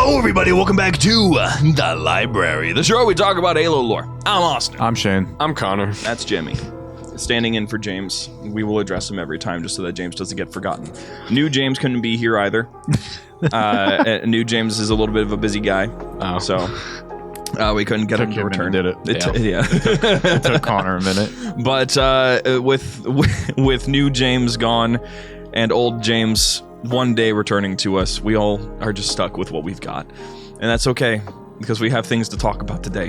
Hello, everybody. Welcome back to The Library, the show where we talk about Halo lore. I'm Austin. I'm Shane. I'm Connor. That's Jimmy. Standing in for James. We will address him every time just so that James doesn't get forgotten. New James couldn't be here either. New James is a little bit of a busy guy. Oh. So we couldn't get him to return. Did it? It took Connor a minute. But with new James gone and old James one day returning to us, we all are just stuck with what we've got. And that's okay, because we have things to talk about today.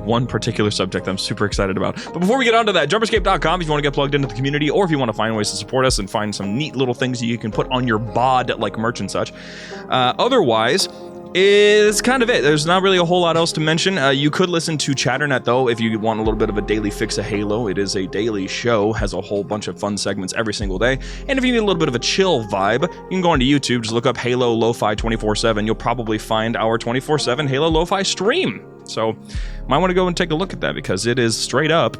One particular subject I'm super excited about. But before we get onto that, JumperScape.com if you want to get plugged into the community, or if you want to find ways to support us and find some neat little things that you can put on your bod, like merch and such. Otherwise, is kind of it. There's not really a whole lot else to mention. You could listen to Chatternet, though, if you want a little bit of a daily fix of Halo. It is a daily show, has a whole bunch of fun segments every single day. And if you need a little bit of a chill vibe, you can go onto YouTube, just look up Halo Lo-Fi 24/7. You'll probably find our 24/7 Halo Lo-Fi stream. So, might want to go and take a look at that, because it is straight up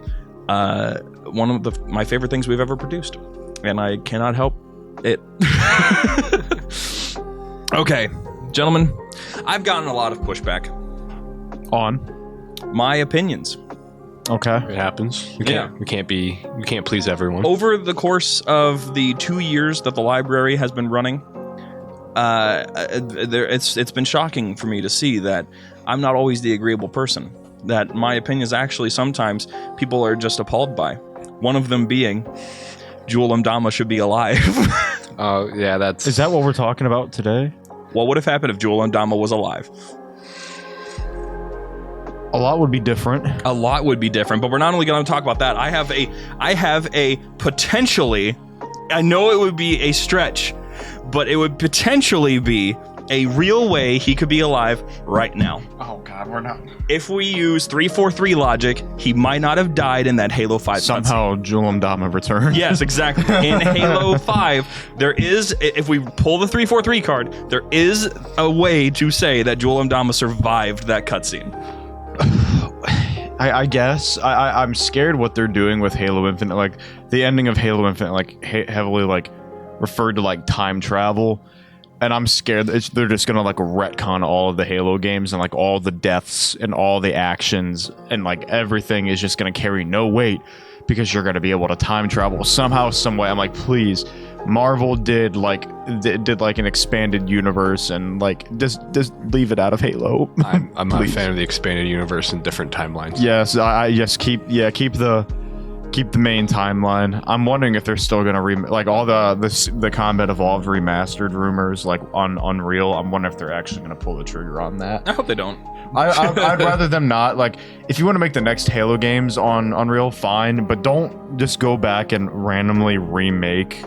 one of my favorite things we've ever produced. And I cannot help it. Okay, gentlemen, I've gotten a lot of pushback On. my opinions. Okay. It happens. We can't please everyone. Over the course of the 2 years that the library has been running, it's been shocking for me to see that I'm not always the agreeable person. That my opinions actually sometimes people are just appalled by. One of them being Jewel Mdama should be alive. Oh, yeah, that's... Is that what we're talking about today? What would have happened if Jewel Mdama was alive? A lot would be different. A lot would be different, but we're not only going to talk about that. I have a potentially, I know it would be a stretch, but it would potentially be a real way he could be alive right now. Oh God, we're not. If we use 343 logic, he might not have died in that Halo 5 Somehow Jewel Mdama returned. Yes, exactly. In Halo 5, there is, if we pull the 343 card, there is a way to say that Jewel Mdama survived that cutscene. I guess I'm scared what they're doing with Halo Infinite. Like the ending of Halo Infinite, like heavily like referred to like time travel, and I'm scared they're just gonna like retcon all of the Halo games, and like all the deaths and all the actions and like everything is just gonna carry no weight because you're gonna be able to time travel somehow, some way. I'm like, please. Marvel did like an expanded universe, and like just leave it out of Halo. I'm not a fan of the expanded universe and different timelines. Yes, I just keep the main timeline. I'm wondering if they're still gonna like all the Combat Evolved remastered rumors like on Unreal. I'm wondering if they're actually gonna pull the trigger on that. I hope they don't. I'd rather them not. Like, if you want to make the next Halo games on Unreal, fine, but don't just go back and randomly remake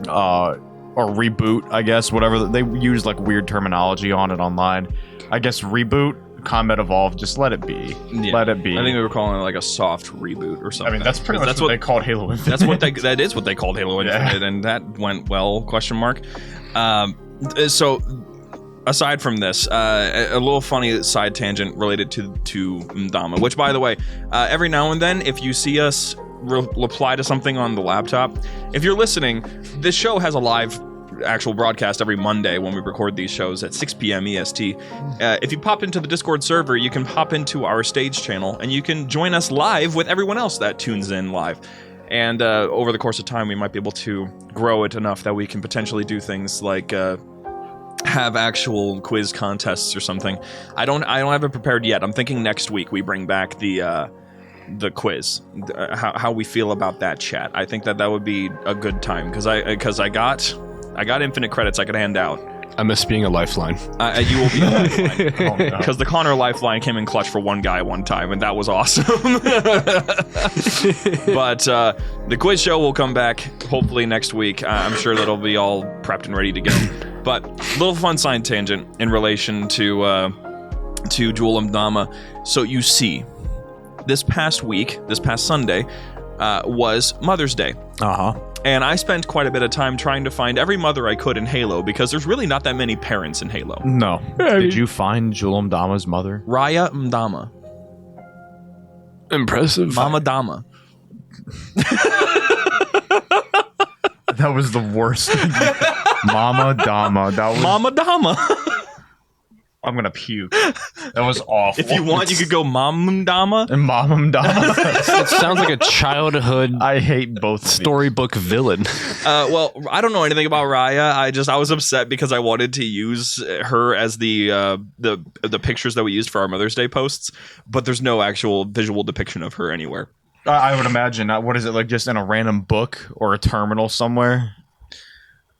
or reboot, I guess, whatever. They use like weird terminology on it online. I guess reboot, Combat Evolved, just let it be. Yeah. Let it be. I think we were calling it like a soft reboot or something. I mean, that's pretty much what they called Halo Infinite. That is what they called Halo Infinite, and that went well, question mark. So aside from this, a little funny side tangent related to Mdama, which, by the way, every now and then, if you see us reply to something on the laptop, if you're listening, this show has a live actual broadcast every Monday when we record these shows at 6 p.m. EST. If you pop into the Discord server, you can pop into our stage channel, and you can join us live with everyone else that tunes in live. And over the course of time, we might be able to grow it enough that we can potentially do things like have actual quiz contests or something. I don't have it prepared yet. I'm thinking next week we bring back the quiz, how we feel about that chat. I think that would be a good time, because I got infinite credits I could hand out. I miss being a lifeline. You will be a lifeline. Because the Connor lifeline came in clutch for one guy one time, and that was awesome. But the quiz show will come back hopefully next week. I'm sure that'll be all prepped and ready to go. But little fun side tangent in relation to Jewel Mdama. So you see, this past Sunday, was Mother's Day. Uh-huh. And I spent quite a bit of time trying to find every mother I could in Halo, because there's really not that many parents in Halo. No. Did you find Jewel Mdama's mother? Raya Mdama. Impressive. Mama Dama. That was the worst. Mama Dama. That was Mama Dama. I'm gonna puke. That was awful. If you want, you could go Mamdama. And Mom Dama. It sounds like a childhood I hate both storybook villain. Well, I don't know anything about Raya. I was upset because I wanted to use her as the pictures that we used for our Mother's Day posts, but there's no actual visual depiction of her anywhere. I would imagine. What is it, like just in a random book or a terminal somewhere?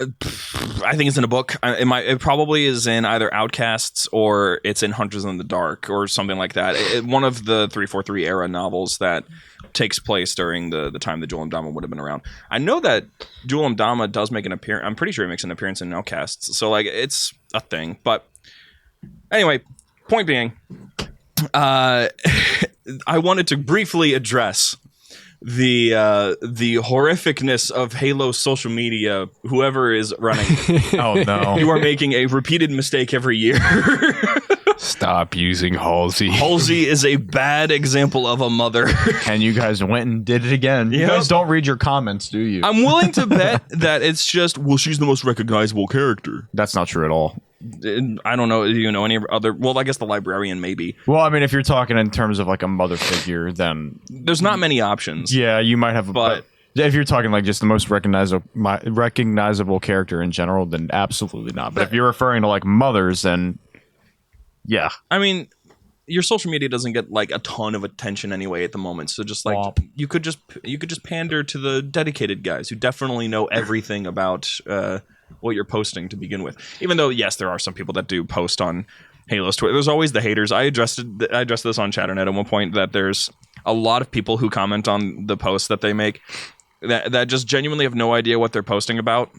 I think it's in a book. It probably is in either Outcasts or it's in Hunters in the Dark or something like that. One of the 343 era novels that takes place during the time that Jewel Dama would have been around. I know that Jewel Dama does make an appearance. I'm pretty sure he makes an appearance in Outcasts. So like it's a thing. But anyway, point being, I wanted to briefly address the horrificness of Halo social media. Whoever is running, Oh no! you are making a repeated mistake every year. Stop using Halsey. Halsey is a bad example of a mother. And you guys went and did it again. You Yep. guys don't read your comments, do you? I'm willing to bet that it's just, well, she's the most recognizable character. That's not true at all. I don't know. Do you know any other? Well, I guess the librarian maybe. Well, I mean, if you're talking in terms of like a mother figure, then There's not many options. yeah, you might have. But- if you're talking like just the most recognizable character in general, then absolutely not. But if you're referring to like mothers, then yeah. I mean, your social media doesn't get like a ton of attention anyway at the moment. So just like Womp. you could just pander to the dedicated guys who definitely know everything about what you're posting to begin with. Even though yes, there are some people that do post on Halo's Twitter. There's always the haters. I addressed this on Chatternet at one point that there's a lot of people who comment on the posts that they make that just genuinely have no idea what they're posting about.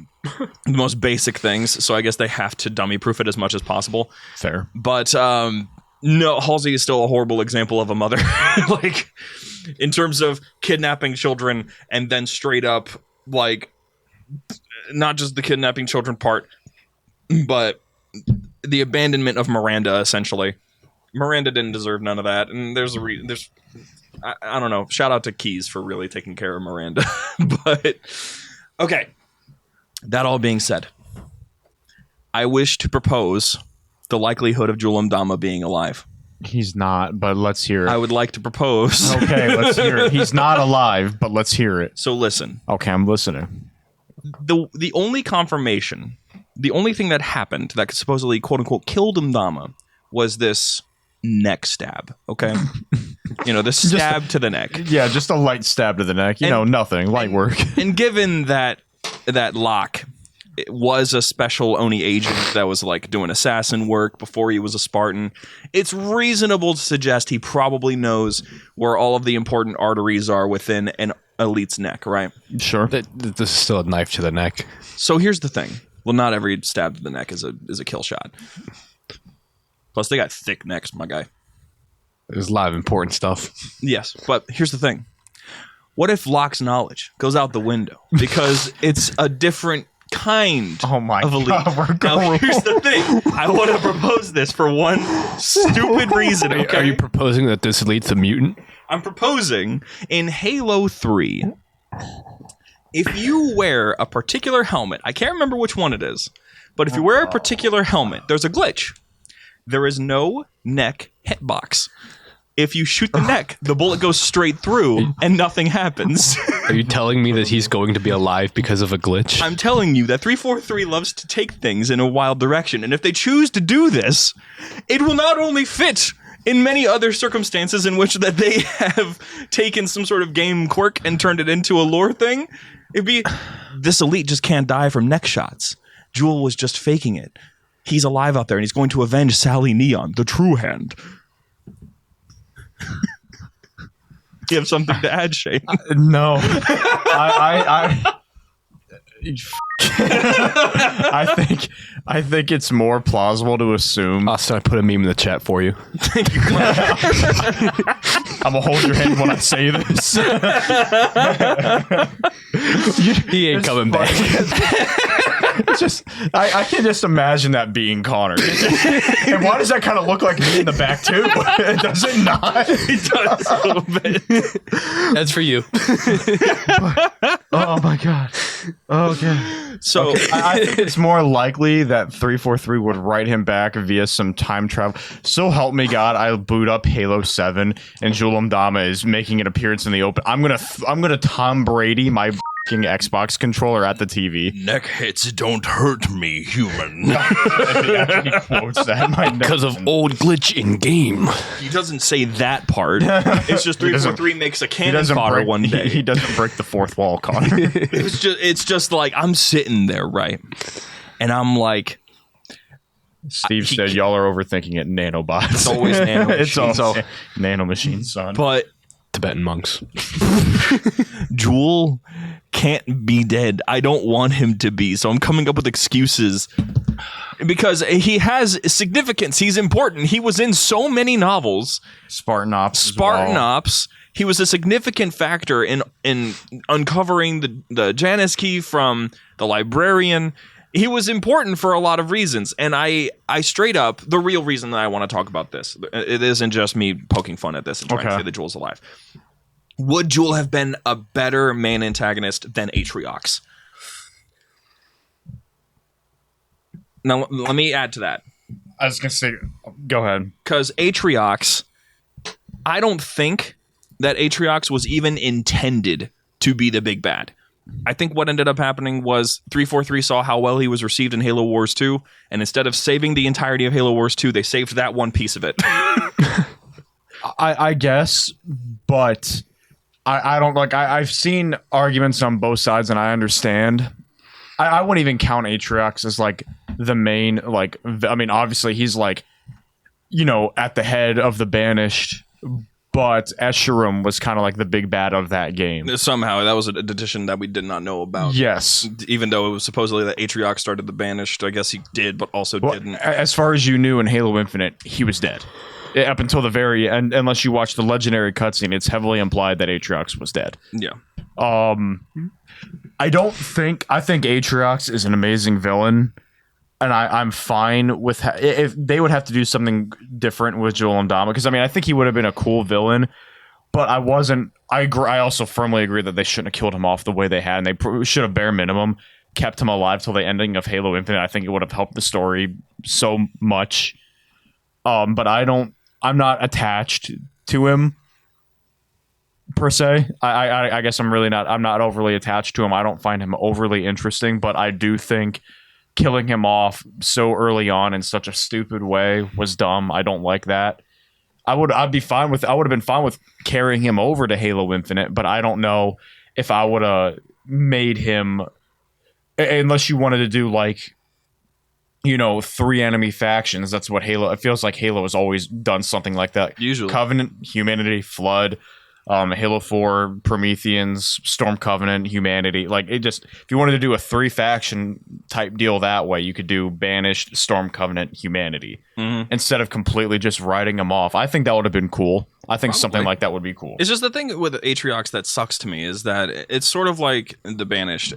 The most basic things. So I guess they have to dummy proof it as much as possible. Fair. But no, Halsey is still a horrible example of a mother. Like in terms of kidnapping children and then straight up like not just the kidnapping children part, but the abandonment of Miranda, essentially. Miranda didn't deserve none of that, and there's a reason. I don't know. Shout out to Keys for really taking care of Miranda. But okay. That all being said, I wish to propose the likelihood of Jewel Dama being alive. He's not, but let's hear it. I would like to propose. Okay, let's hear it. He's not alive, but let's hear it. So listen. Okay, I'm listening. The only confirmation, the only thing that happened that supposedly quote unquote killed Dama was this neck stab. Okay, this stab to the neck. Yeah, just a light stab to the neck. Nothing. Light work. And given that Locke was a special Oni agent that was like doing assassin work before he was a Spartan, it's reasonable to suggest he probably knows where all of the important arteries are within an elite's neck, right? Sure. This is still a knife to the neck. So here's the thing. Well, not every stab to the neck is a kill shot. Plus, they got thick necks, my guy. There's a lot of important stuff. Yes, but here's the thing. What if Locke's knowledge goes out the window? Because it's a different kind Oh my of elite. God, we're Now, going. here's the thing. I want to propose this for one stupid reason, okay? Are you proposing that this elite's a mutant? I'm proposing in Halo 3, if you wear a particular helmet, I can't remember which one it is, but if you wear a particular helmet, there's a glitch. There is no neck hitbox. If you shoot the neck, the bullet goes straight through and nothing happens. Are you telling me that he's going to be alive because of a glitch? I'm telling you that 343 loves to take things in a wild direction, and if they choose to do this, it will not only fit in many other circumstances in which that they have taken some sort of game quirk and turned it into a lore thing. It'd be, this elite just can't die from neck shots. Jewel was just faking it. He's alive out there, and he's going to avenge Sally Neon, the true hand. You have something to add, Shane? No. I think it's more plausible to assume. Austin, I put a meme in the chat for you. Thank you. I'm gonna hold your hand when I say this. He ain't coming back. It's just I can just imagine that being Connor. And why does that kind of look like me in the back too? Does it not? It does a little bit. That's for you. Oh my god. Okay. So I think it's more likely that 343 would write him back via some time travel. So help me God, I boot up Halo 7 and Jul Mdama is making an appearance in the open. I'm gonna Tom Brady my Xbox controller at the TV. Neck hits don't hurt me, human. He actually quotes that. Because of old glitch in game. He doesn't say that part. It's just 343 makes a cannon fodder one day. He doesn't break the fourth wall, Connor. It's just like I'm sitting there, right? And I'm like, Steve said y'all are overthinking it. Nanobots. It's always nano It's machines. all nano machines, son. But Tibetan monks. Jewel can't be dead. I don't want him to be. So I'm coming up with excuses because he has significance. He's important. He was in so many novels. Spartan Ops. Ops. He was a significant factor in uncovering the Janus key from the librarian. He was important for a lot of reasons, and I straight up, the real reason that I want to talk about this, it isn't just me poking fun at this and trying to say that Jewel's alive. Would Jewel have been a better main antagonist than Atriox? Now, let me add to that. I was going to say, go ahead. Because Atriox, I don't think that Atriox was even intended to be the big bad. I think what ended up happening was 343 saw how well he was received in Halo Wars 2, and instead of saving the entirety of Halo Wars 2, they saved that one piece of it. I guess, but I don't like. I've seen arguments on both sides, and I understand. I wouldn't even count Atriox as like the main. Like, I mean, obviously he's like, at the head of the Banished. But Escharum was kind of like the big bad of that game. Somehow, that was an addition that we did not know about. Yes. Even though it was supposedly that Atriox started the Banished, I guess he did, but also didn't. As far as you knew in Halo Infinite, he was dead. Up until the very end, unless you watch the legendary cutscene, it's heavily implied that Atriox was dead. Yeah. I think Atriox is an amazing villain. And I'm fine with if they would have to do something different with Jul Mdama, because I mean I think he would have been a cool villain, but I wasn't. I also firmly agree that they shouldn't have killed him off the way they had, and they should have bare minimum kept him alive till the ending of Halo Infinite. I think it would have helped the story so much. But I'm not attached to him per se. I guess I'm not overly attached to him. I don't find him overly interesting, but I do think killing him off so early on in such a stupid way was dumb. I don't like that. I would have been fine with carrying him over to Halo Infinite, but I don't know if I would have made him, unless you wanted to do like, 3 enemy factions. That's what it feels like Halo has always done something like that. Usually. Covenant, Humanity, Flood, Halo 4, Prometheans, Storm Covenant, Humanity. Like, if you wanted to do a 3 faction type deal that way, you could do Banished, Storm Covenant, Humanity, instead of completely just writing them off. I think that would have been cool. I think something like that would be cool. It's just the thing with Atriox that sucks to me is that it's sort of like the Banished.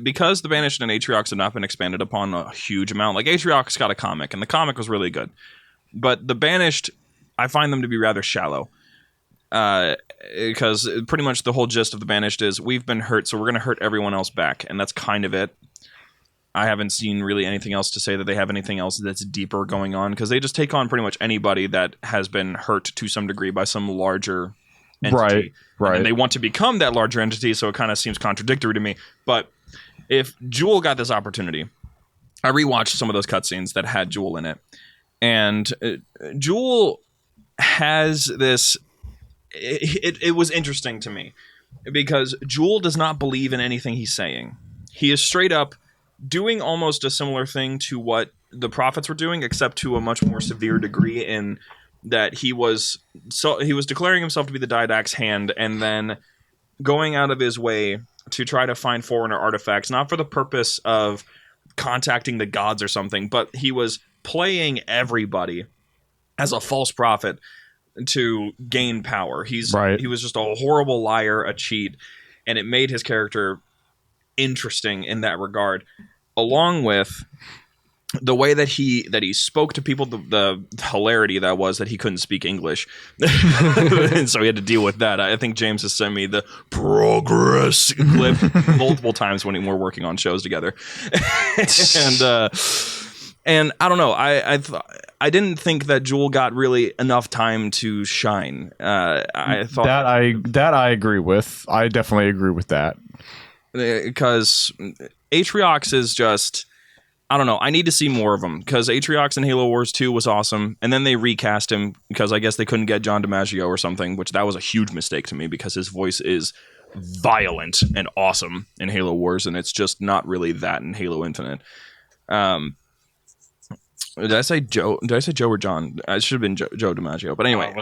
Because the Banished and Atriox have not been expanded upon a huge amount. Like, Atriox got a comic, and the comic was really good. But the Banished, I find them to be rather shallow. Because pretty much the whole gist of the Banished is we've been hurt, so we're going to hurt everyone else back, and that's kind of it. I haven't seen really anything else to say that they have anything else that's deeper going on, because they just take on pretty much anybody that has been hurt to some degree by some larger entity. Right. And they want to become that larger entity, so it kind of seems contradictory to me. But if Jewel got this opportunity, I rewatched some of those cutscenes that had Jewel in it, and Jewel has this. It was interesting to me because Jewel does not believe in anything he's saying. He is straight up doing almost a similar thing to what the prophets were doing, except to a much more severe degree, in that he was declaring himself to be the Didact's hand, and then going out of his way to try to find Forerunner artifacts, not for the purpose of contacting the gods or something, but he was playing everybody as a false prophet to gain power. He was just a horrible liar, a cheat, and it made his character interesting in that regard, along with the way that he spoke to people, the hilarity that was that he couldn't speak English, and so he had to deal with that. I think James has sent me the progress clip multiple times when we were working on shows together, and I don't know. I didn't think that Jewel got really enough time to shine. I thought that I agree with. I definitely agree with that, because Atriox is just. I don't know. I need to see more of him, because Atriox in Halo Wars 2 was awesome, and then they recast him because I guess they couldn't get John DiMaggio or something, which that was a huge mistake to me because his voice is violent and awesome in Halo Wars, and it's just not really that in Halo Infinite. Did I say Joe? Did I say Joe or John? I should have been Joe DiMaggio, but anyway. I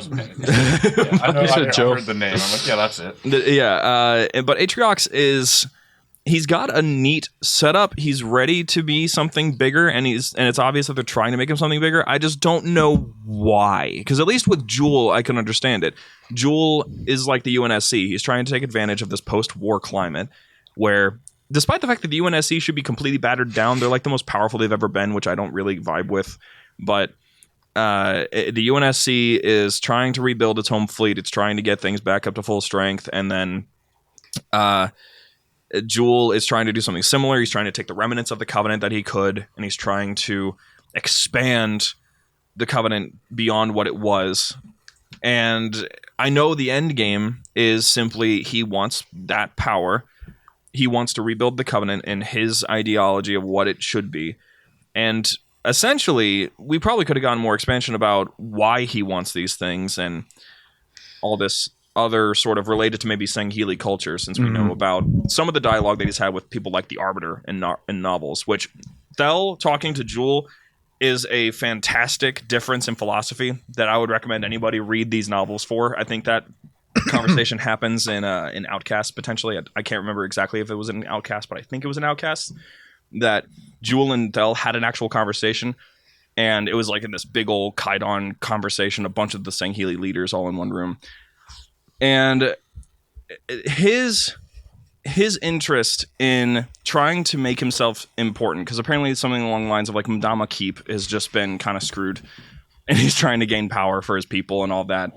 know. I heard the name. I'm like, yeah, that's it. But Atriox is. He's got a neat setup. He's ready to be something bigger, and it's obvious that they're trying to make him something bigger. I just don't know why. Because at least with Jewel, I can understand it. Jewel is like the UNSC. He's trying to take advantage of this post-war climate where, despite the fact that the UNSC should be completely battered down, they're like the most powerful they've ever been, which I don't really vibe with. But the UNSC is trying to rebuild its home fleet. It's trying to get things back up to full strength, and then Jewel is trying to do something similar. He's trying to take the remnants of the Covenant that he could, and he's trying to expand the Covenant beyond what it was. And I know the end game is simply he wants that power. He wants to rebuild the Covenant in his ideology of what it should be. And essentially, we probably could have gotten more expansion about why he wants these things and all this other sort of related to maybe Sangheili culture, since we know about some of the dialogue that he's had with people like the Arbiter in novels, which Thel talking to Jewel is a fantastic difference in philosophy that I would recommend anybody read these novels for. I think that conversation happens in Outcast, potentially. I can't remember exactly if it was in Outcast, but I think it was in Outcast, that Jewel and Thel had an actual conversation, and it was like in this big old Kaidan conversation, a bunch of the Sangheili leaders all in one room. And his interest in trying to make himself important, because apparently something along the lines of like Madama Keep has just been kind of screwed, and he's trying to gain power for his people and all that.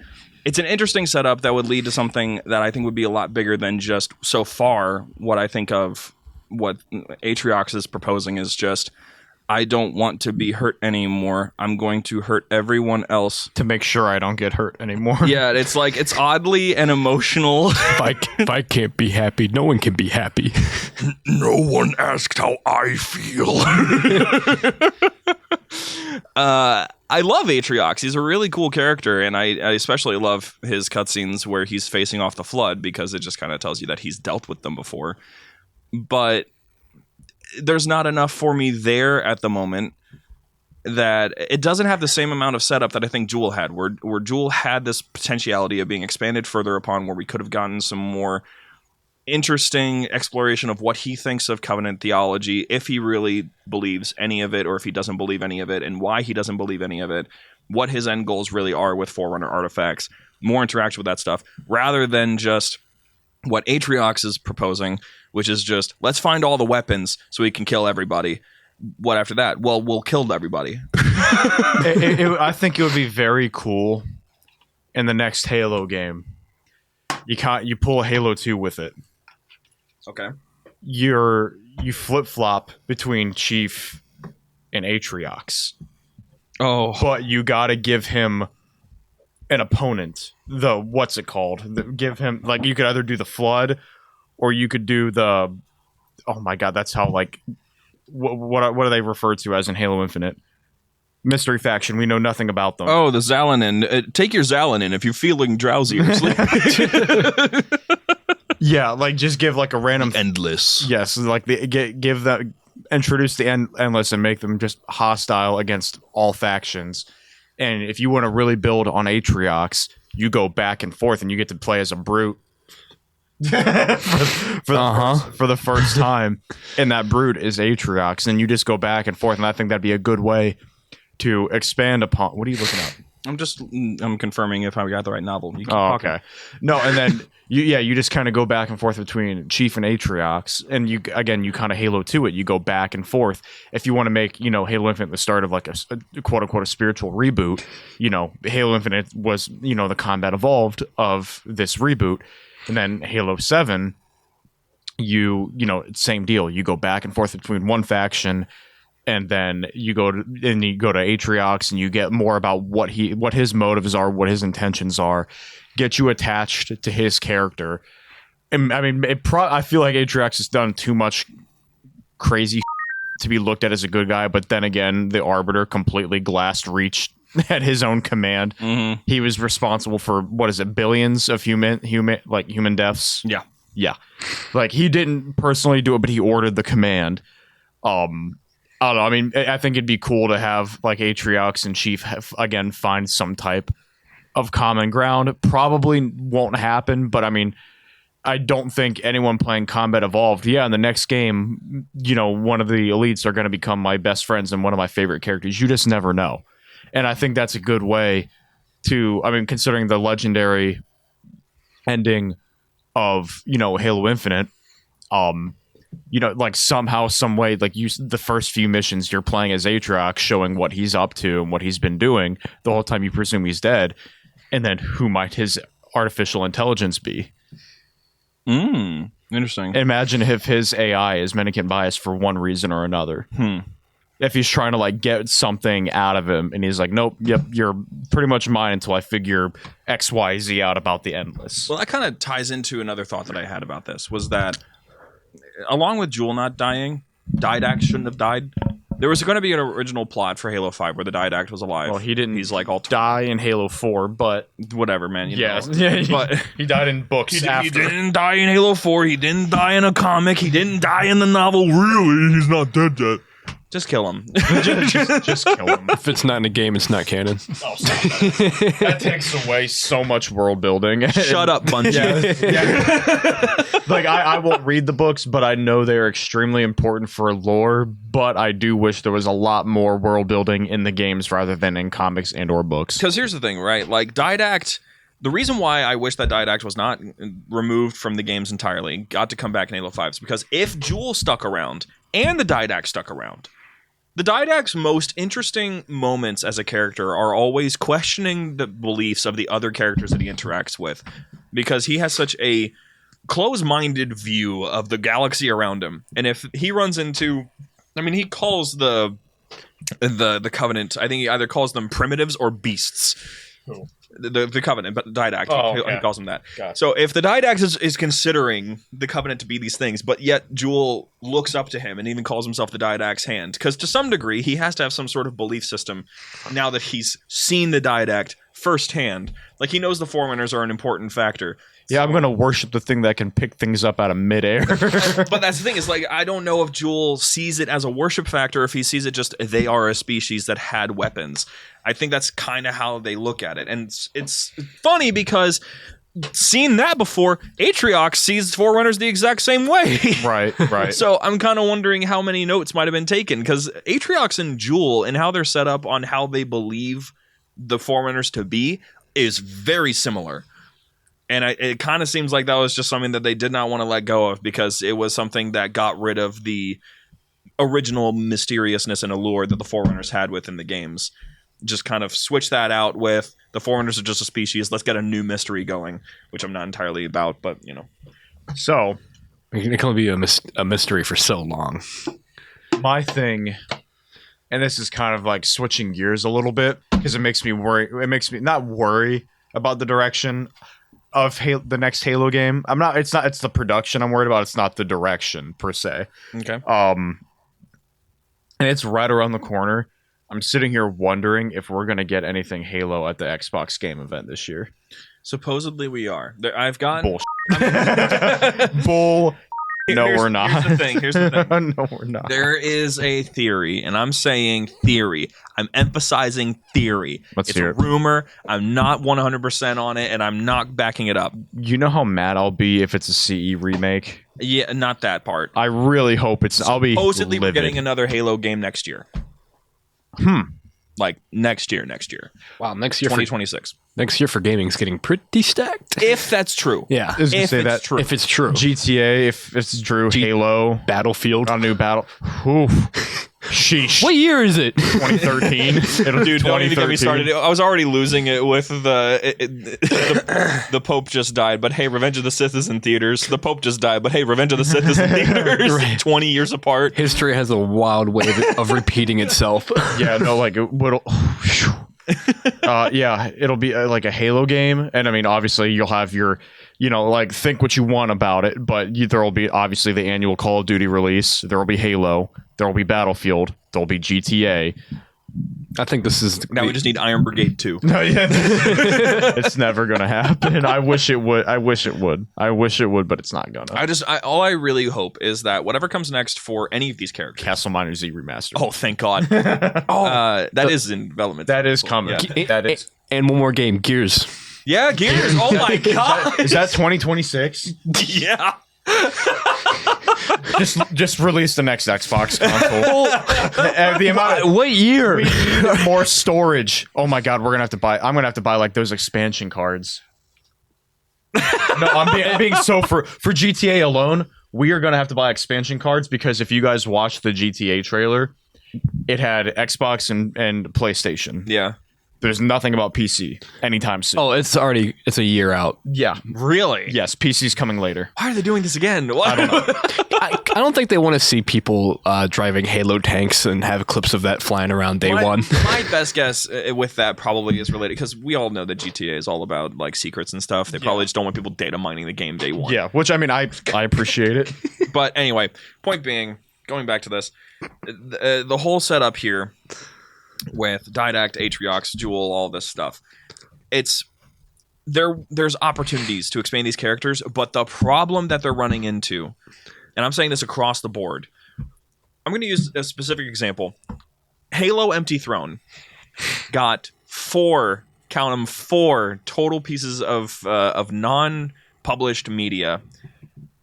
It's an interesting setup that would lead to something that I think would be a lot bigger than just, so far, what I think of what Atriox is proposing is just, I don't want to be hurt anymore. I'm going to hurt everyone else to make sure I don't get hurt anymore. Yeah, it's like, it's oddly and emotional. If I can't be happy, no one can be happy. No one asked how I feel. I love Atriox. He's a really cool character, and I especially love his cutscenes where he's facing off the Flood, because it just kind of tells you that he's dealt with them before. But there's not enough for me there at the moment, that it doesn't have the same amount of setup that I think Jewel had, where Jewel had this potentiality of being expanded further upon, where we could have gotten some more interesting exploration of what he thinks of Covenant theology, if he really believes any of it, or if he doesn't believe any of it, and why he doesn't believe any of it, what his end goals really are with Forerunner artifacts, more interaction with that stuff, rather than just what Atriox is proposing, which is just, let's find all the weapons so we can kill everybody. What after that? Well, we'll kill everybody. I think it would be very cool in the next Halo game. You pull a Halo 2 with it. Okay. You flip-flop between Chief and Atriox. Oh. But you gotta give him an opponent. What's it called? Give him, like, you could either do the Flood, or you could do the, oh my god, that's how, like, what are they referred to as in Halo Infinite? Mystery faction. We know nothing about them. Oh, the Zalanin. Take your Zalanin if you're feeling drowsy or sleepy. Yeah, like, just give like a random Endless. Yes, like give that, introduce the Endless and make them just hostile against all factions. And if you want to really build on Atriox, you go back and forth, and you get to play as a brute. for the first time, and that brute is Atriox, and you just go back and forth, and I think that'd be a good way to expand upon. What are you looking at? I'm confirming if I got the right novel. You keep Oh, talking. okay. No, and then you just kind of go back and forth between Chief and Atriox, and you kind of Halo 2 it. You go back and forth. If you want to make Halo Infinite the start of like a quote unquote a spiritual reboot, Halo Infinite was the combat evolved of this reboot, and then Halo 7, same deal. You go back and forth between one faction. And then you go to Atriox, and you get more about what his motives are, what his intentions are, get you attached to his character. And I mean, I feel like Atriox has done too much crazy to be looked at as a good guy. But then again, the Arbiter completely glassed reached at his own command. Mm-hmm. He was responsible for billions of human deaths. Yeah. Like he didn't personally do it, but he ordered the command. I don't know. I mean, I think it'd be cool to have like Atriox and Chief again find some type of common ground. Probably won't happen, but I mean, I don't think anyone playing Combat Evolved. Yeah, in the next game, one of the elites are going to become my best friends and one of my favorite characters. You just never know, and I think that's a good way to. I mean, considering the legendary ending of Halo Infinite, like somehow, some way, like the first few missions you're playing as Atriox, showing what he's up to and what he's been doing the whole time you presume he's dead, and then who might his artificial intelligence be? Interesting. Imagine if his AI is mendicant bias for one reason or another. If he's trying to like get something out of him, and he's like, nope, yep, you're pretty much mine until I figure XYZ out about the Endless. Well, that kind of ties into another thought that I had about this, was that along with Jewel not dying, Didact shouldn't have died. There was going to be an original plot for Halo 5 where the Didact was alive. Well, he didn't. He's like all die in Halo 4, but whatever, man. Yeah, but he died in books. He didn't die in Halo 4. He didn't die in a comic. He didn't die in the novel. Really, he's not dead yet. Just kill him. just kill him. If it's not in a game, it's not canon. Oh, that takes away so much world building. Shut up, Bungie. Yeah. Like I won't read the books, but I know they're extremely important for lore. But I do wish there was a lot more world building in the games rather than in comics and or books. Because here's the thing, right? Like Didact. The reason why I wish that Didact was not removed from the games entirely, got to come back in Halo 5, is because if Jewel stuck around and the Didact stuck around, the Didact's most interesting moments as a character are always questioning the beliefs of the other characters that he interacts with, because he has such a close-minded view of the galaxy around him. And if he runs into, I mean, he calls the Covenant, I think he either calls them primitives or beasts. Cool. The Covenant, but Didact, he calls them that. Gotcha. So if the Didact is considering the Covenant to be these things, but yet Jewel looks up to him and even calls himself the Didact's hand, because to some degree he has to have some sort of belief system now that he's seen the Didact firsthand. Like he knows the Forerunners are an important factor. Yeah, I'm going to worship the thing that can pick things up out of midair. But that's the thing, is like, I don't know if Jewel sees it as a worship factor, or if he sees it just they are a species that had weapons. I think that's kind of how they look at it. And it's funny because seen that before, Atriox sees Forerunners the exact same way. Right. So I'm kind of wondering how many notes might have been taken, because Atriox and Jewel and how they're set up on how they believe the Forerunners to be is very similar. And it kind of seems like that was just something that they did not want to let go of, because it was something that got rid of the original mysteriousness and allure that the Forerunners had within the games. Just kind of switch that out with the Forerunners are just a species. Let's get a new mystery going, which I'm not entirely about, but So it can only be a mystery for so long. My thing, and this is kind of like switching gears a little bit, because it makes me worry. It makes me not worry about the direction of the next Halo game. It's the production I'm worried about. It's not the direction per se. Okay. And it's right around the corner. I'm sitting here wondering if we're going to get anything Halo at the Xbox game event this year. Supposedly we are. I've gotten... Bullshit. Bull. No, we're not. Here's the thing. No, we're not. There is a theory, and I'm saying theory. I'm emphasizing theory. Let's it's hear a it. rumor. I'm not 100% on it, and I'm not backing it up. You know how mad I'll be if it's a CE remake? Yeah, not that part. I really hope it's... I'll be Supposedly we're livid. getting another Halo game next year. Like next year. Wow, next year 2026. Next year for gaming is getting pretty stacked. If that's true. Yeah. I was gonna If say it's that true. If it's true. GTA, if it's true, Halo, Battlefield. a new battle. Oof. Sheesh. What year is it? 2013. It'll Dude, don't even get me 2013. started. I was already losing it with the Pope just died, but hey, Revenge of the Sith is in theaters. The Pope just died, but hey, Revenge of the Sith is in theaters. Right. 20 years apart. History has a wild way of repeating itself. Yeah, no, like it would. Yeah, it'll be like a Halo game, and I mean, obviously, you'll have your, like think what you want about it, but there will be obviously the annual Call of Duty release. There will be Halo. There will be Battlefield. There will be GTA. I think this is Now we just need Iron Brigade 2. No, yeah, it's never gonna happen. I wish it would. I wish it would, but it's not gonna. All I really hope is that whatever comes next for any of these characters. Castle Miner Z remastered. Oh, thank God. That is in development. That is coming. Yeah. That is. And one more game, Gears. Yeah, Gears. Oh my God. Is that 2026? Yeah. Just release the next Xbox console. The amount of, What year? we need more storage. Oh my God, I'm gonna have to buy like those expansion cards. No, I'm being so for GTA alone, we are gonna have to buy expansion cards because if you guys watched the GTA trailer, it had Xbox and PlayStation. Yeah. There's nothing about PC anytime soon. Oh, it's a year out. Yeah. Really? Yes, PC's coming later. Why are they doing this again? What? I don't know. I don't think they want to see people driving Halo tanks and have clips of that flying around day one. My best guess with that probably is related because we all know that GTA is all about like secrets and stuff. They probably just don't want people data mining the game day one. Yeah, which I mean, I appreciate it. But anyway, point being, going back to this, the whole setup here with Didact, Atriox, Jewel, all this stuff, there's opportunities to expand these characters, but the problem that they're running into, and I'm saying this across the board, I'm going to use a specific example. Halo Empty Throne got 4 total pieces of non-published media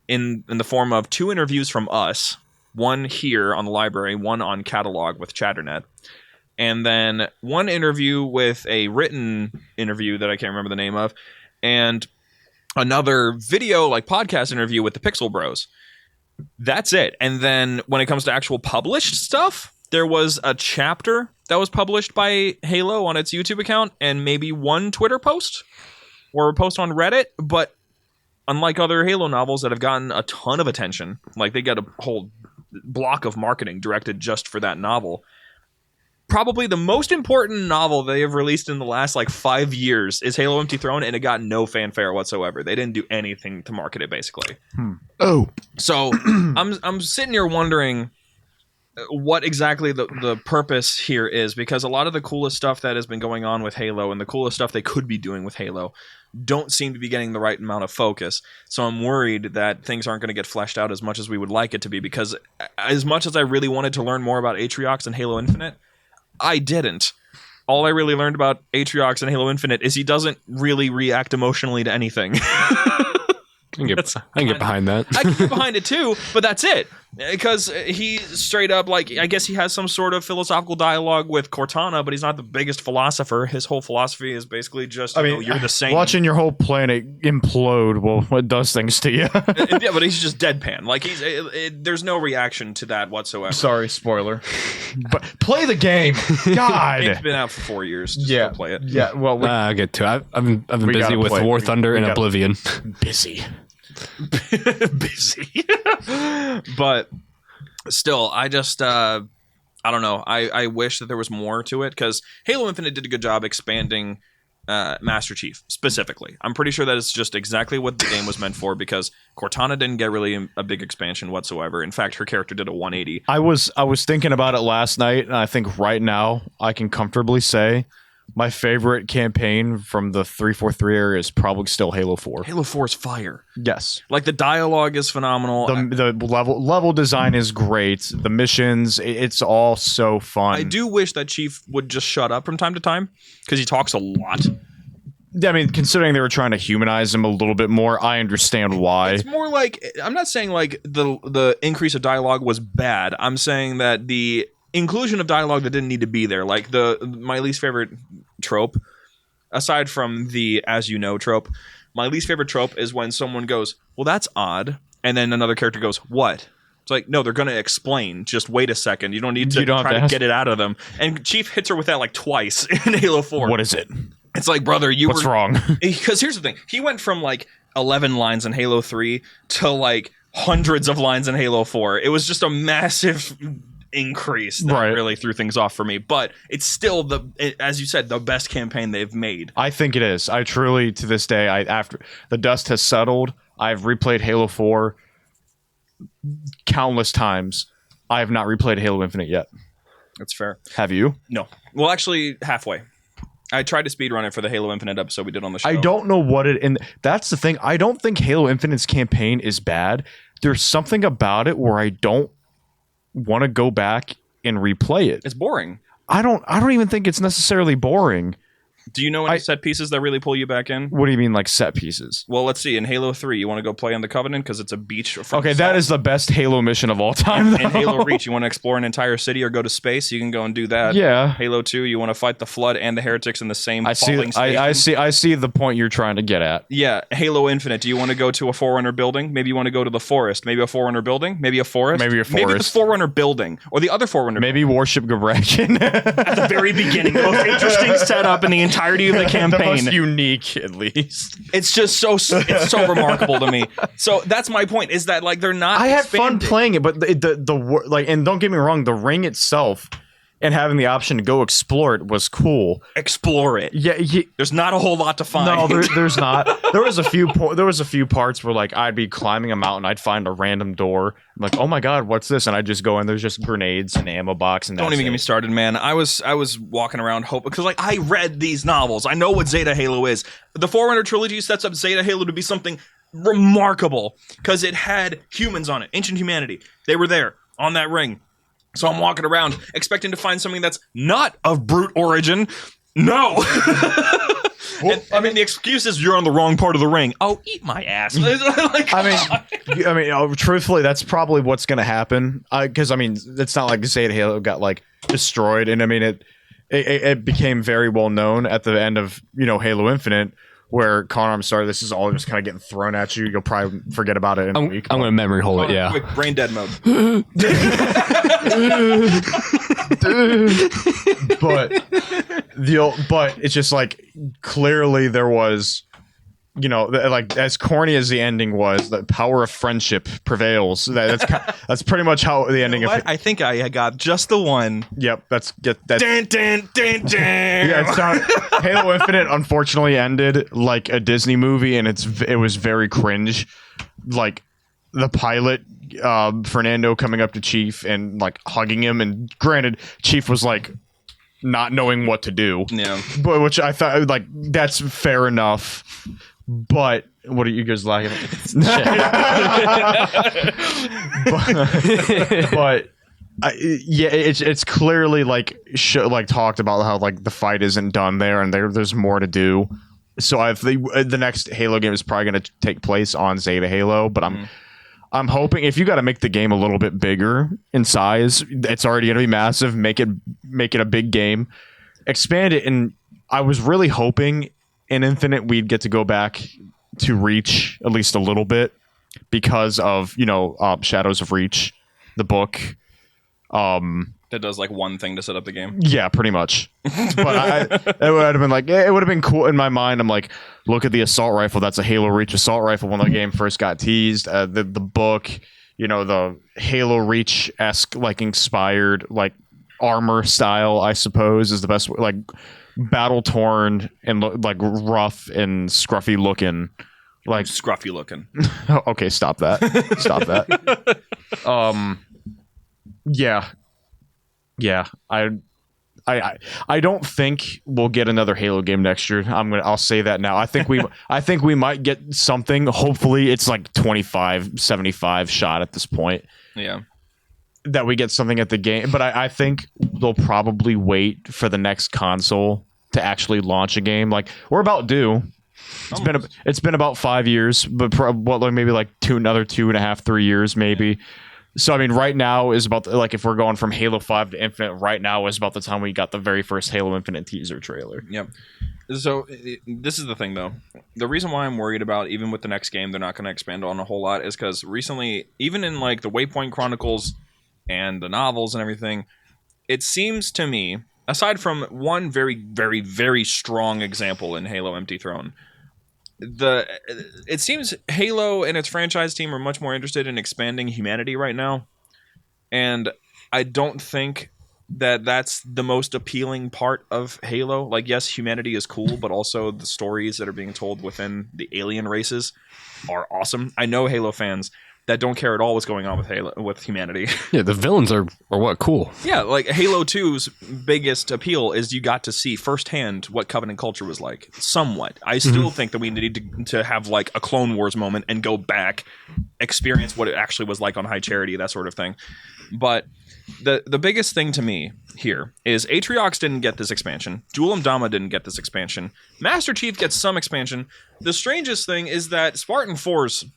in the form of 2 interviews from us, one here on the library, one on Catalog with Chatternet, and then 1 interview with a written interview that I can't remember the name of, and another video, like podcast interview with the Pixel Bros. That's it. And then when it comes to actual published stuff, there was a chapter that was published by Halo on its YouTube account, and maybe 1 Twitter post or a post on Reddit. But unlike other Halo novels that have gotten a ton of attention, like they got a whole block of marketing directed just for that novel, probably the most important novel they have released in the last like 5 years is Halo Empty Throne, and it got no fanfare whatsoever. They didn't do anything to market it, basically. Oh. So I'm sitting here wondering what exactly the purpose here is, because a lot of the coolest stuff that has been going on with Halo and the coolest stuff they could be doing with Halo don't seem to be getting the right amount of focus. So I'm worried that things aren't going to get fleshed out as much as we would like it to be, because as much as I really wanted to learn more about Atriox and Halo Infinite, I didn't. All I really learned about Atriox and Halo Infinite is he doesn't really react emotionally to anything. I can get behind that. I can get behind it too, but that's it. Because he straight up, like, I guess he has some sort of philosophical dialogue with Cortana, but he's not the biggest philosopher. His whole philosophy is basically just, you're the same. Watching your whole planet implode, well, it does things to you. Yeah, but he's just deadpan. Like, there's no reaction to that whatsoever. Sorry, spoiler. But play the game. God. It's been out for 4 years. Just Yeah. go play it. Yeah, well, I'll get to it. I've been We busy gotta with play it. War Thunder We and gotta- Oblivion. busy. Busy. But still, I just I don't know. I wish that there was more to it, because Halo Infinite did a good job expanding Master Chief specifically. I'm pretty sure that it's just exactly what the game was meant for, because Cortana didn't get really a big expansion whatsoever. In fact, her character did a 180. I was thinking about it last night, and I think right now I can comfortably say my favorite campaign from the 343 era is probably still Halo 4. Halo 4 is fire. Yes. Like, the dialogue is phenomenal. The level design is great. The missions, it's all so fun. I do wish that Chief would just shut up from time to time, because he talks a lot. I mean, considering they were trying to humanize him a little bit more, I understand why. It's more like, I'm not saying like the increase of dialogue was bad. I'm saying that the inclusion of dialogue that didn't need to be there. Like my least favorite trope, aside from the "as you know" trope, my least favorite trope is when someone goes, "Well, that's odd," and then another character goes, "What?" It's like, no, they're going to explain. Just wait a second. You don't need to try to get it out of them. And Chief hits her with that like twice in Halo 4. What is it? It's like, brother, What's wrong? Because here's the thing. He went from like 11 lines in Halo 3 to like hundreds of lines in Halo 4. It was just a massive increase that really threw things off for me. But it's still, as you said, the best campaign they've made. I think it is. I truly, to this day, after the dust has settled, I've replayed Halo 4 countless times. I have not replayed Halo Infinite yet. That's fair. Have you? No. Well, actually, halfway. I tried to speedrun it for the Halo Infinite episode we did on the show. I don't know what it... And that's the thing. I don't think Halo Infinite's campaign is bad. There's something about it where I don't want to go back and replay it. It's boring. I don't even think it's necessarily boring. Do you know any set pieces that really pull you back in? What do you mean, like set pieces? Well, let's see. In Halo 3, you want to go play on the Covenant because it's a beach. Okay, that is the best Halo mission of all time. In Halo Reach, you want to explore an entire city or go to space, you can go and do that. Yeah. Halo 2, you want to fight the Flood and the Heretics in the same station. I see the point you're trying to get at. Yeah. Halo Infinite, do you want to go to a Forerunner building? Maybe you want to go to the forest. Maybe a Forerunner building. Maybe a forest. Maybe a forest. Maybe the Forerunner building or the other Forerunner. Maybe Warship Gabrakin. At the very beginning, the most interesting setup in the entirety of the campaign. The most unique, at least. It's just it's so remarkable to me. So that's my point. Is that like they're not? I had fun playing it, but the and don't get me wrong, the ring itself and having the option to go explore it was cool. Explore it. Yeah, there's not a whole lot to find. No, there's not. There was a few parts where like I'd be climbing a mountain, I'd find a random door. I'm like, oh my god, what's this? And I'd just go in. There's just grenades and ammo box. And don't even get me started, man. I was walking around hoping because like I read these novels. I know what Zeta Halo is. The Forerunner trilogy sets up Zeta Halo to be something remarkable because it had humans on it, ancient humanity. They were there on that ring. So I'm walking around expecting to find something that's not of brute origin. No. Well, I mean, the excuse is you're on the wrong part of the ring. Oh, eat my ass. Like, I mean, truthfully, that's probably what's going to happen. Because I mean, it's not like Zeta Halo got like destroyed, and I mean, it became very well known at the end of Halo Infinite. Where Connor, I'm sorry, this is all just kind of getting thrown at you. You'll probably forget about it in a week. I'm going to memory hole it, yeah. Quick, brain dead mode. But it's just like clearly there was, like as corny as the ending was, the power of friendship prevails. That's pretty much how the ending. I think I got just the one. Yep, that's. Dun, dun, dun, dun. Yeah, it's not. Halo Infinite unfortunately ended like a Disney movie, and it was very cringe. Like the pilot, Fernando coming up to Chief and like hugging him, and granted, Chief was like not knowing what to do. Yeah, but which I thought like that's fair enough. But what are you guys laughing at? but yeah, it's clearly like talked about how like the fight isn't done there, and there's more to do. So I think the next Halo game is probably going to take place on Zeta Halo, but I'm hoping if you got to make the game a little bit bigger in size, it's already going to be massive. Make it a big game, expand it, and I was really hoping in Infinite we'd get to go back to Reach at least a little bit because of Shadows of Reach, the book. That does like one thing to set up the game. Yeah, pretty much. But it would have been like it would have been cool in my mind. I'm like, look at the assault rifle. That's a Halo Reach assault rifle when the game first got teased. The book, the Halo Reach-esque like inspired like armor style, I suppose, is the best like battle torn and like rough and scruffy looking. Like scruffy looking. Okay, stop that. Stop that. Yeah. I don't think we'll get another Halo game next year. I'll say that now. I think we might get something. Hopefully it's like 25-75 shot at this point. Yeah. That we get something at the game, but I think they'll probably wait for the next console to actually launch a game. Like we're about due. It's been about 5 years, but maybe like another 2.5-3 years maybe. So I mean, right now is about like if we're going from Halo 5 to Infinite, right now is about the time we got the very first Halo Infinite teaser trailer. Yep. So this is the thing, though. The reason why I'm worried about, even with the next game, they're not going to expand on a whole lot, is because recently, even in like the Waypoint Chronicles and the novels and everything, it seems to me, aside from one very, very, very strong example in Halo Empty Throne, it seems Halo and its franchise team are much more interested in expanding humanity right now, and I don't think that that's the most appealing part of Halo. Like, yes, humanity is cool, but also the stories that are being told within the alien races are awesome. I know Halo fans that don't care at all what's going on with humanity. Yeah, the villains are what cool. Yeah, like Halo 2's biggest appeal is you got to see firsthand what Covenant culture was like. Somewhat. I still think that we need to have like a Clone Wars moment and go back, experience what it actually was like on High Charity, that sort of thing. But the biggest thing to me here is Atriox didn't get this expansion. Duel Dama didn't get this expansion. Master Chief gets some expansion. The strangest thing is that Spartan 4s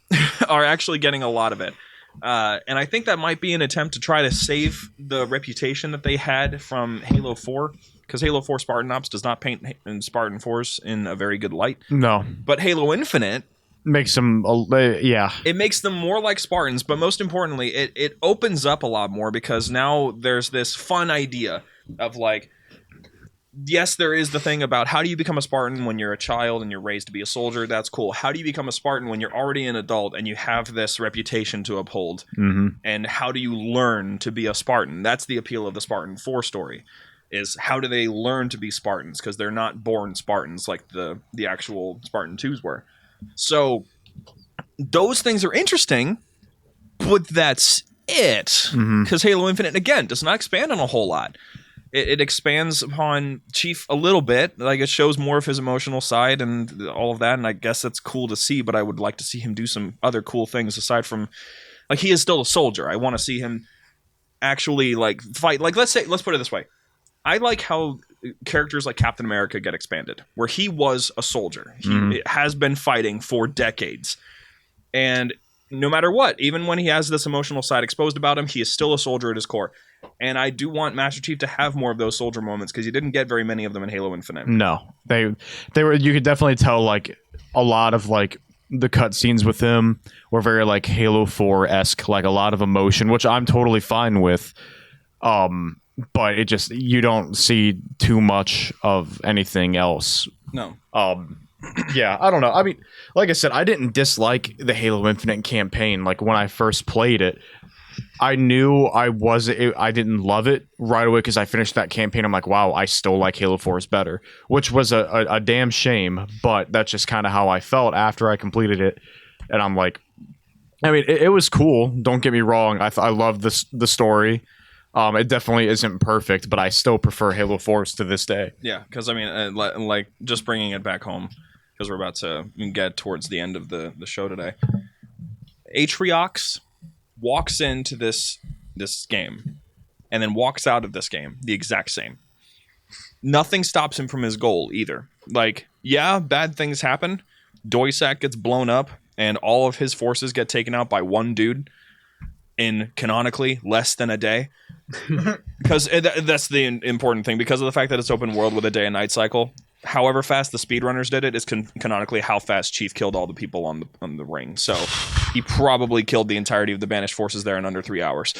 are actually getting a lot of it. And I think that might be an attempt to try to save the reputation that they had from Halo 4. Because Halo 4 Spartan Ops does not paint Spartan 4s in a very good light. No. But Halo Infinite makes them, yeah. It makes them more like Spartans, but most importantly, it opens up a lot more because now there's this fun idea of like, yes, there is the thing about how do you become a Spartan when you're a child and you're raised to be a soldier? That's cool. How do you become a Spartan when you're already an adult and you have this reputation to uphold? And how do you learn to be a Spartan? That's the appeal of the Spartan 4 story. Is how do they learn to be Spartans? Because they're not born Spartans like the actual Spartan 2s were. So those things are interesting, but that's it. Because Halo Infinite, again, does not expand on a whole lot. It expands upon Chief a little bit. Like, it shows more of his emotional side and all of that, and I guess that's cool to see, but I would like to see him do some other cool things aside from... Like, he is still a soldier. I want to see him actually, like, fight. Like, let's put it this way. I like how characters like Captain America get expanded, where he was a soldier. He has been fighting for decades. And no matter what, even when he has this emotional side exposed about him, he is still a soldier at his core. And I do want Master Chief to have more of those soldier moments, because you didn't get very many of them in Halo Infinite. No. They were, you could definitely tell, like, a lot of, like, the cutscenes with him were very, like, Halo 4-esque, like, a lot of emotion, which I'm totally fine with. But it just, you don't see too much of anything else. No. Yeah, I don't know. I mean, like I said, I didn't dislike the Halo Infinite campaign. Like, when I first played it, I knew I didn't love it right away because I finished that campaign. I'm like, wow, I still like Halo 4's better, which was a damn shame, but that's just kind of how I felt after I completed it. And I'm like, I mean, it was cool. Don't get me wrong. I love the story. It definitely isn't perfect, but I still prefer Halo 4's to this day. Yeah, because I mean, like, just bringing it back home, because we're about to get towards the end of the show today. Atriox walks into this game, and then walks out of this game the exact same. Nothing stops him from his goal either. Like, yeah, bad things happen. Doisak gets blown up, and all of his forces get taken out by one dude in canonically less than a day. Because that's the important thing. Because of the fact that it's open world with a day and night cycle, however fast the speedrunners did it is canonically how fast Chief killed all the people on the ring. So he probably killed the entirety of the banished forces there in under 3 hours.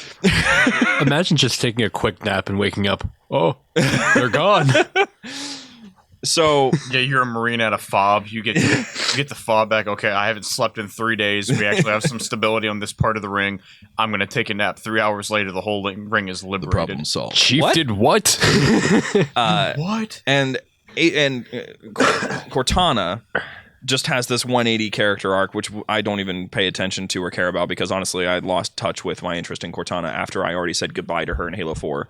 Imagine just taking a quick nap and waking up. Oh, they're gone. So yeah, you're a Marine at a fob. You get the fob back. Okay, I haven't slept in 3 days. We actually have some stability on this part of the ring. I'm gonna take a nap. 3 hours later, the whole ring is liberated. The problem solved. Chief did what? What? And Cortana just has this 180 character arc, which I don't even pay attention to or care about, because honestly, I lost touch with my interest in Cortana after I already said goodbye to her in Halo 4.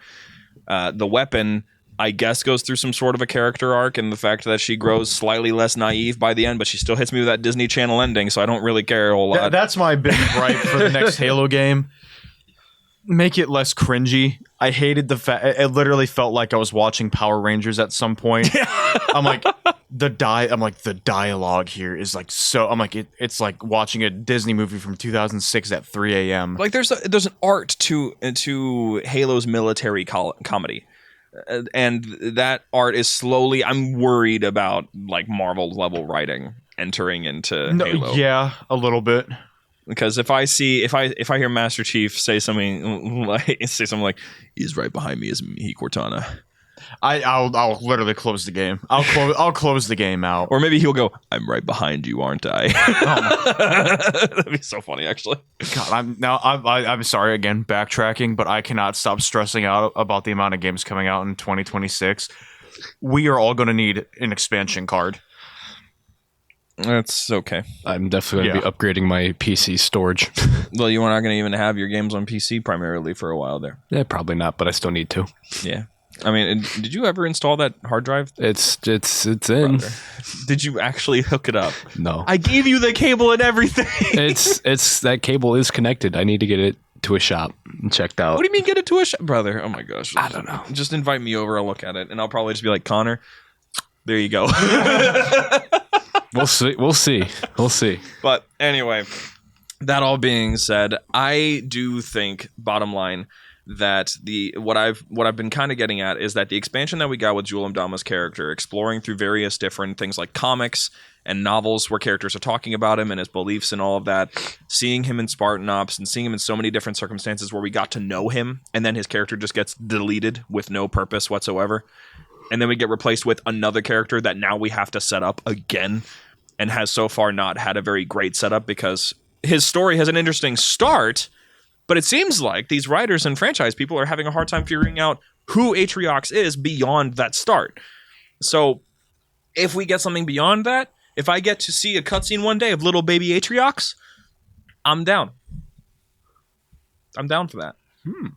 The weapon, I guess, goes through some sort of a character arc, and the fact that she grows slightly less naive by the end, but she still hits me with that Disney Channel ending, so I don't really care a whole lot. That's my big gripe for the next Halo game. Make it less cringy. I hated the fact it literally felt like I was watching Power Rangers at some point. I'm like, I'm like, the dialogue here is like so. I'm like, it's like watching a Disney movie from 2006 at 3 a.m. Like there's an art to Halo's military comedy. And that art is slowly. I'm worried about like Marvel level writing entering into Halo. Yeah, a little bit. Because if I hear Master Chief say something like he's right behind me is me, Cortana. I'll literally close the game. I'll close the game out. Or maybe he'll go, I'm right behind you, aren't I? That'd be so funny, actually. God, I'm sorry again, backtracking, but I cannot stop stressing out about the amount of games coming out in 2026. We are all going to need an expansion card. That's okay. I'm definitely going to be upgrading my PC storage. Well, you are not going to even have your games on PC primarily for a while there. Yeah, probably not, but I still need to. Yeah. I mean, did you ever install that hard drive? It's in. Brother. Did you actually hook it up? No. I gave you the cable and everything. It's that cable is connected. I need to get it to a shop and checked out. What do you mean get it to a shop, brother? Oh my gosh. I don't know. Just invite me over. I'll look at it, and I'll probably just be like, Connor, there you go. We'll see. But anyway, that all being said, I do think, bottom line, that what I've been kind of getting at is that the expansion that we got with Jul 'Mdama's character, exploring through various different things like comics and novels where characters are talking about him and his beliefs and all of that, seeing him in Spartan Ops and seeing him in so many different circumstances where we got to know him and then his character just gets deleted with no purpose whatsoever. And then we get replaced with another character that now we have to set up again and has so far not had a very great setup because his story has an interesting start, but it seems like these writers and franchise people are having a hard time figuring out who Atriox is beyond that start. So if we get something beyond that, if I get to see a cutscene one day of little baby Atriox, I'm down. I'm down for that.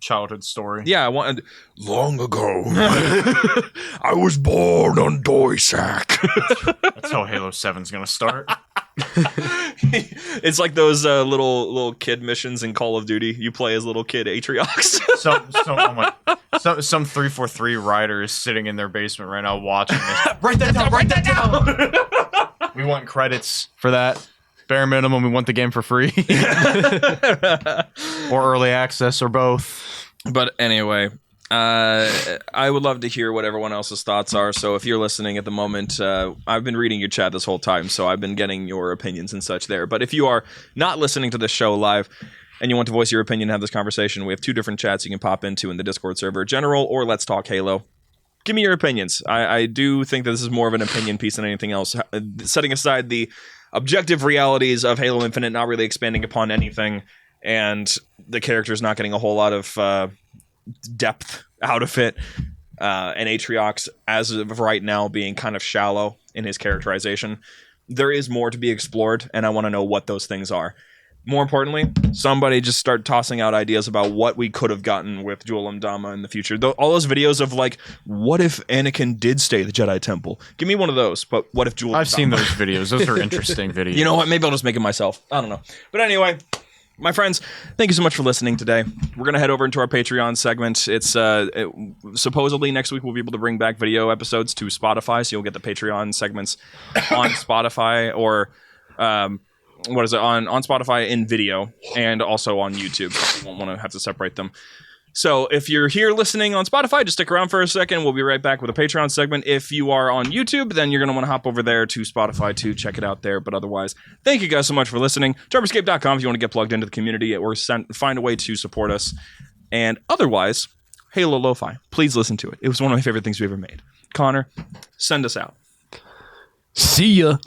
Childhood story. Yeah, long ago, I was born on Doysack. That's how Halo 7's gonna start. It's like those little kid missions in Call of Duty. You play as little kid Atriox. Some 343 writer is sitting in their basement right now watching this. Write that down. We want credits for that. Bare minimum, we want the game for free. Or early access, or both. But anyway, I would love to hear what everyone else's thoughts are. So if you're listening at the moment, I've been reading your chat this whole time, so I've been getting your opinions and such there. But if you are not listening to this show live and you want to voice your opinion and have this conversation, we have two different chats you can pop into in the Discord server, General or Let's Talk Halo. Give me your opinions. I do think that this is more of an opinion piece than anything else. Setting aside the objective realities of Halo Infinite not really expanding upon anything, and the character's not getting a whole lot of depth out of it, and Atriox, as of right now, being kind of shallow in his characterization. There is more to be explored, and I want to know what those things are. More importantly, somebody just start tossing out ideas about what we could have gotten with Jul 'Mdama in the future. All those videos of like, what if Anakin did stay at the Jedi Temple? Give me one of those. But what if Jul 'Mdama? I've seen those videos. Those are interesting videos. You know what? Maybe I'll just make it myself. I don't know. But anyway, my friends, thank you so much for listening today. We're going to head over into our Patreon segment. It's supposedly next week we'll be able to bring back video episodes to Spotify, so you'll get the Patreon segments on Spotify or on Spotify in video and also on YouTube. You won't want to have to separate them. So if you're here listening on Spotify, just stick around for a second. We'll be right back with a Patreon segment. If you are on YouTube, then you're going to want to hop over there to Spotify to check it out there. But otherwise, thank you guys so much for listening. JumperScape.com if you want to get plugged into the community or find a way to support us. And otherwise, Halo Lo-Fi. Please listen to it. It was one of my favorite things we ever made. Connor, send us out. See ya.